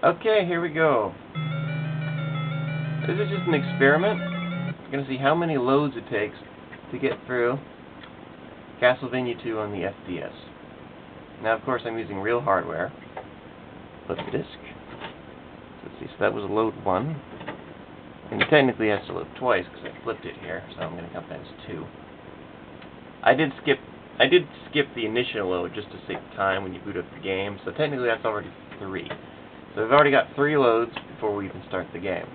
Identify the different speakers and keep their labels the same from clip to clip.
Speaker 1: Okay, here we go. This is just an experiment. We're going to see how many loads it takes to get through Castlevania II on the FDS. Now, of course, I'm using real hardware. Flip the disc. So let's see, so that was load 1. And technically it has to load twice because I flipped it here, so I'm going to count that as 2. I did skip the initial load just to save time when you boot up the game, so technically that's already 3. So we've already got 3 loads before we even start the game.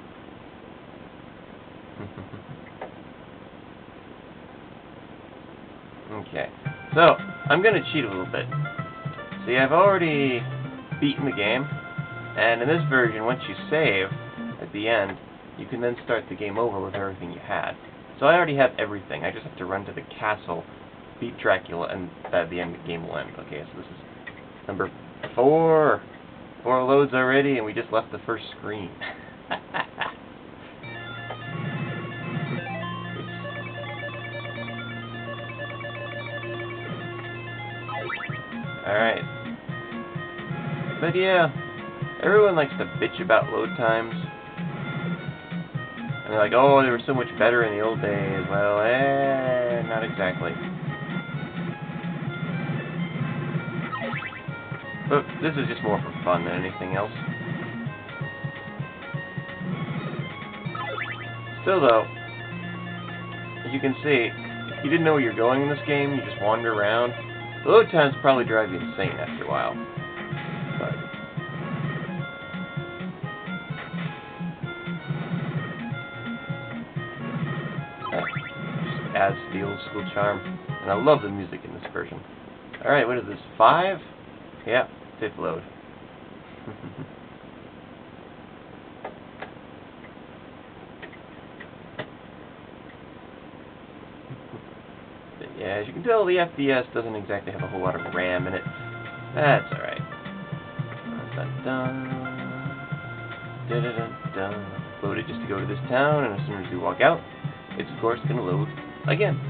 Speaker 1: Okay, so I'm going to cheat a little bit. See, I've already beaten the game, and in this version, once you save at the end, you can then start the game over with everything you had. So I already have everything. I just have to run to the castle, beat Dracula, and at the end the game will end. Okay, so this is number 4. 4 loads already, and we just left the first screen. Alright. But yeah, everyone likes to bitch about load times. And they're like, oh, they were so much better in the old days. Well, not exactly. But this is just more for fun than anything else. Still though, as you can see, if you didn't know where you're going in this game, you just wander around, the load times probably drive you insane after a while. But just adds to the old school charm. And I love the music in this version. Alright, what is this? 5? Yeah, 5th load. Yeah, as you can tell, the FDS doesn't exactly have a whole lot of RAM in it. That's alright. Dun dun dun dun dun. Load it just to go to this town, and as soon as we walk out, it's of course going to load again.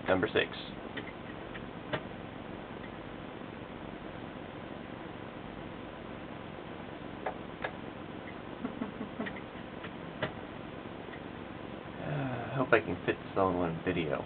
Speaker 1: Number 6. I hope I can fit this all in one video.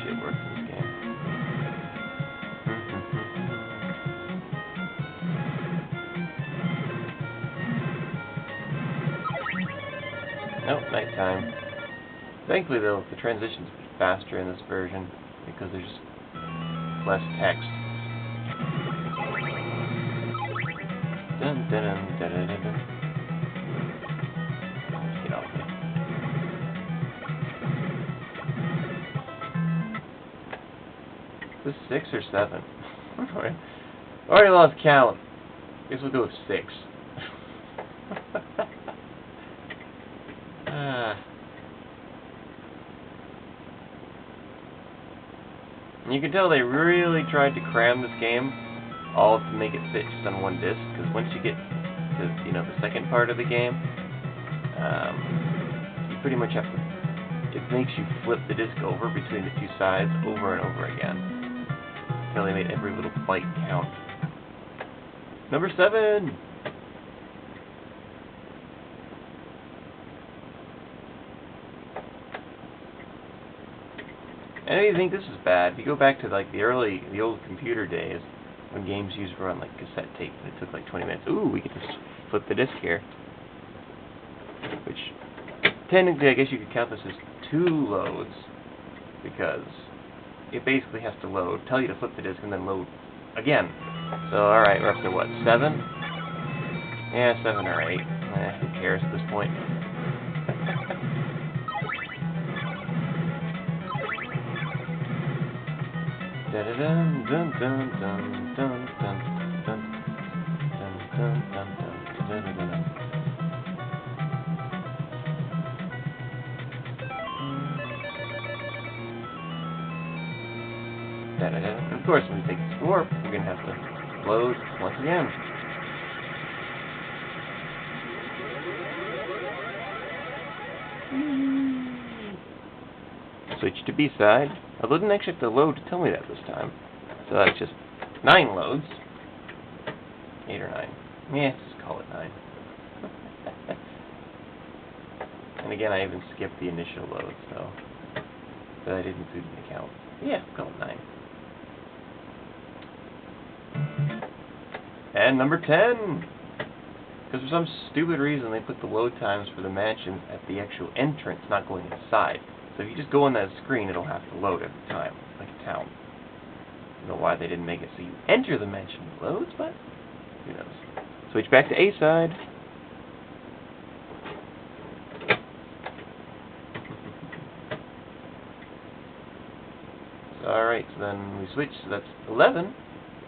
Speaker 1: Shit works in this game. Nope, nighttime. Thankfully though, the transition's faster in this version because there's just less text. Dun dun dun dun dun dun. Get off me. Is this 6 or 7? I already lost count. Guess we'll go with 6. And you can tell they really tried to cram this game all to make it fit just on one disc, because once you get to, you know, the second part of the game, you pretty much have to, it makes you flip the disc over between the 2 sides over and over again. Until they made every little byte count. Number 7! I know you think this is bad. If you go back to like the old computer days, when games used to run like cassette tape, and it took like 20 minutes. Ooh, we get to flip the disc here. Which, technically, I guess you could count this as 2 loads, because it basically has to load, tell you to flip the disc, and then load again. So, alright, we're up to what, 7? Yeah, 7 or 8. Who cares at this point? Dun dun dun dun dun dun dun dun dun dun dun dun. And of course, when we take this warp, we're going to have to load once again. Switch to B-side. Although it didn't actually have to load to tell me that this time. So that's just 9 loads. 8 or 9. Yeah, just call it 9. And again, I even skipped the initial load, so that I didn't include in the count. Yeah, call it 9. And number 10! Because for some stupid reason, they put the load times for the mansion at the actual entrance, not going inside. So if you just go on that screen, it'll have to load every time, like a town. I don't know why they didn't make it so you enter the mansion it loads, but who knows. Switch back to A side. Alright, so then we switch, so that's 11,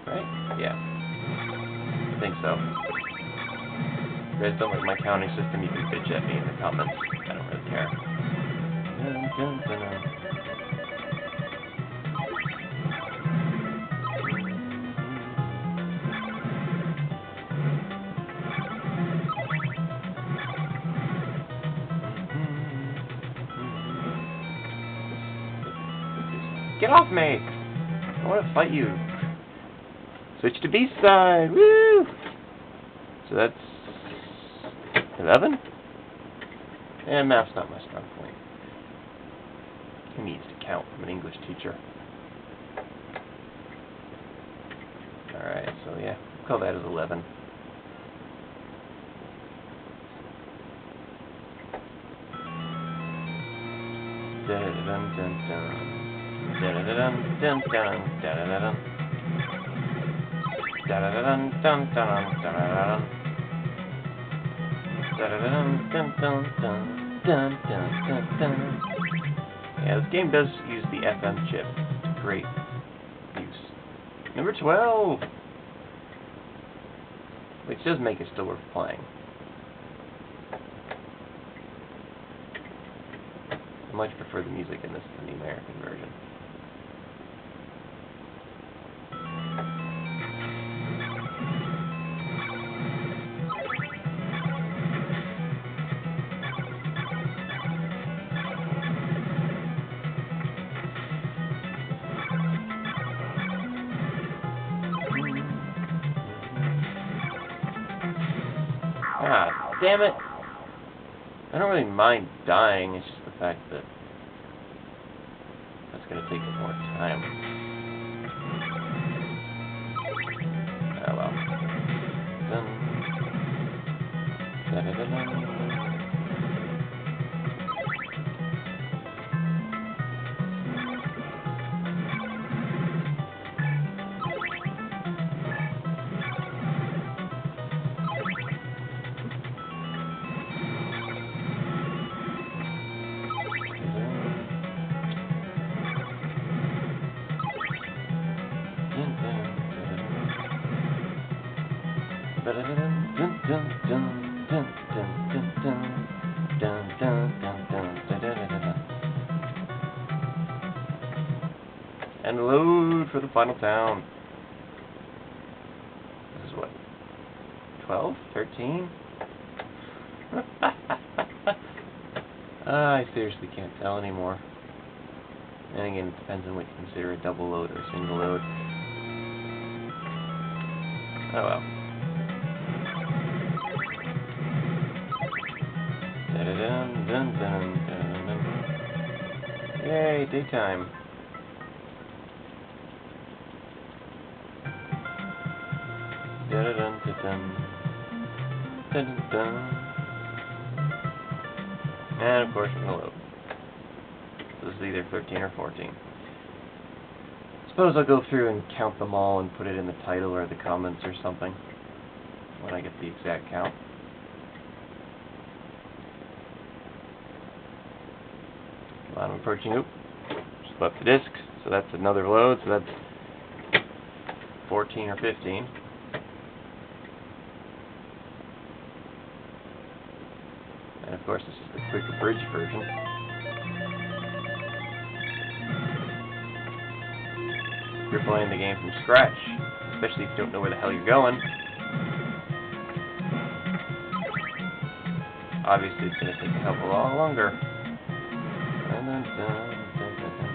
Speaker 1: right? Yeah. I think so. If you guys don't like my counting system, you can bitch at me in the comments. I don't really care. Get off me! I want to fight you. Switch to B side. Woo! So that's 11? And math's not my strong point. Who needs to count? I'm an English teacher. Alright, so yeah, we'll call that as 11. Dun-dun-dun-dun. Dun-dun-dun-dun-dun. Dun-dun-dun. Dun-dun-dun-dun-dun-dun-dun. Dun-dun-dun-dun-dun-dun-dun-dun. Yeah, this game does use the FM chip to great use. Number 12! Which does make it still worth playing. I much prefer the music in this than the American version. Ah, damn it! I don't really mind dying, it's just the fact that that's going to take more time. Oh well. Dun. Da-da-da-dun. And load for the final town. This is what? 12? 13? I seriously can't tell anymore. And again, it depends on what you consider a double load or a single load. Oh well. Dun dun dun dun dun. Yay, daytime. Dun dun dun dun dun dun dun. And of course we're gonna load. So this is either 13 or 14. Suppose I'll go through and count them all and put it in the title or the comments or something when I get the exact count. Come on, I'm approaching. Oop. Just left the disc. So that's another load. So that's 14 or 15. And of course, this is the quick abridged version. you're playing the game from scratch, especially if you don't know where the hell you're going. Obviously, it's going to take a hell of a lot longer. Dun, dun, dun, dun, dun, dun.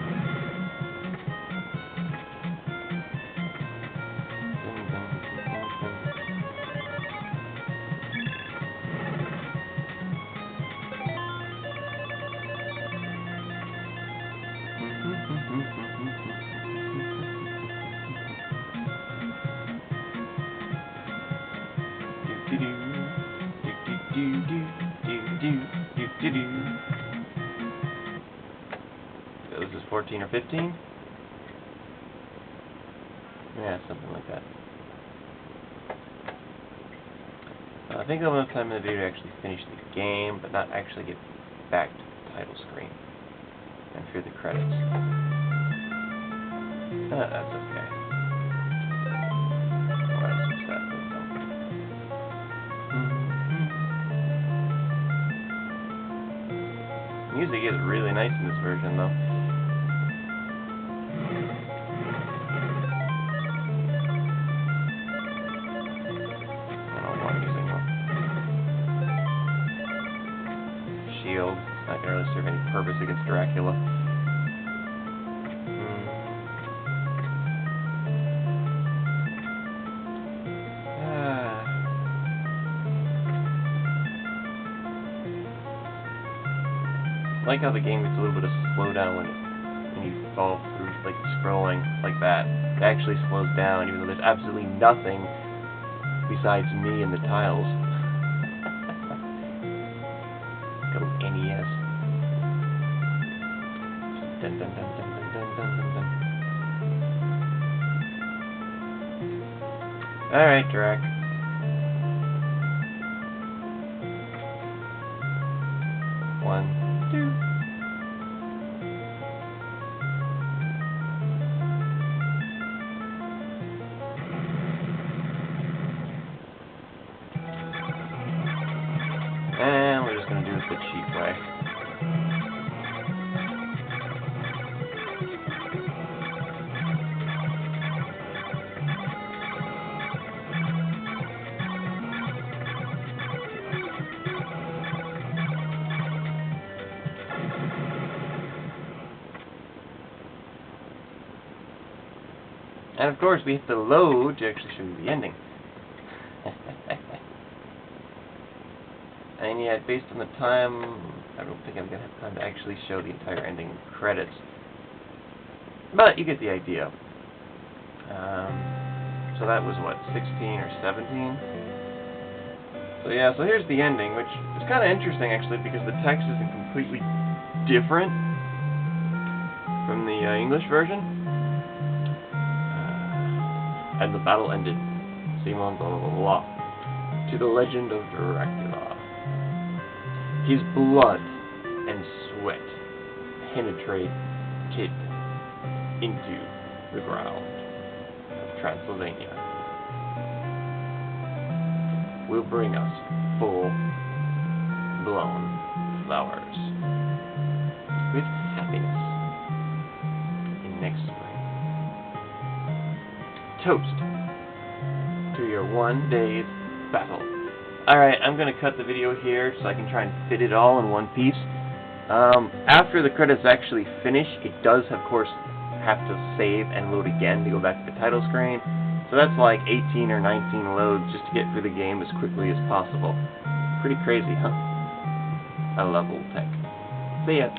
Speaker 1: So this is 14 or 15? Yeah, something like that. I think I'll have time in the video to actually finish the game, but not actually get back to the title screen and through the credits. That's okay. What else was that? Music is really nice in this version, though. I don't know what I'm using, though. Shield. It's not going to really serve any purpose against Dracula. I like how the game gets a little bit of slowdown when you fall through, like, scrolling like that. It actually slows down, even though there's absolutely nothing besides me and the tiles. Go NES. Dun dun dun dun dun dun dun dun dun. Alright, Drac. One. And we're just going to do it the cheap way. And of course, we have to load to actually show you the ending. And yet, based on the time, I don't think I'm going to have time to actually show the entire ending credits. But you get the idea. So that was, what, 16 or 17? So yeah, so here's the ending, which is kind of interesting, actually, because the text isn't completely different from the English version. And the battle ended. Simon, blah, blah, blah, blah. To the legend of Dracula. His blood and sweat penetrated into the ground of Transylvania. Will bring us full-blown flowers with happiness in next spring. Toast to your 1 day's battle. Alright, I'm going to cut the video here so I can try and fit it all in one piece. After the credits actually finish, it does, of course, have to save and load again to go back to the title screen. So that's like 18 or 19 loads just to get through the game as quickly as possible. Pretty crazy, huh? I love old tech. See ya.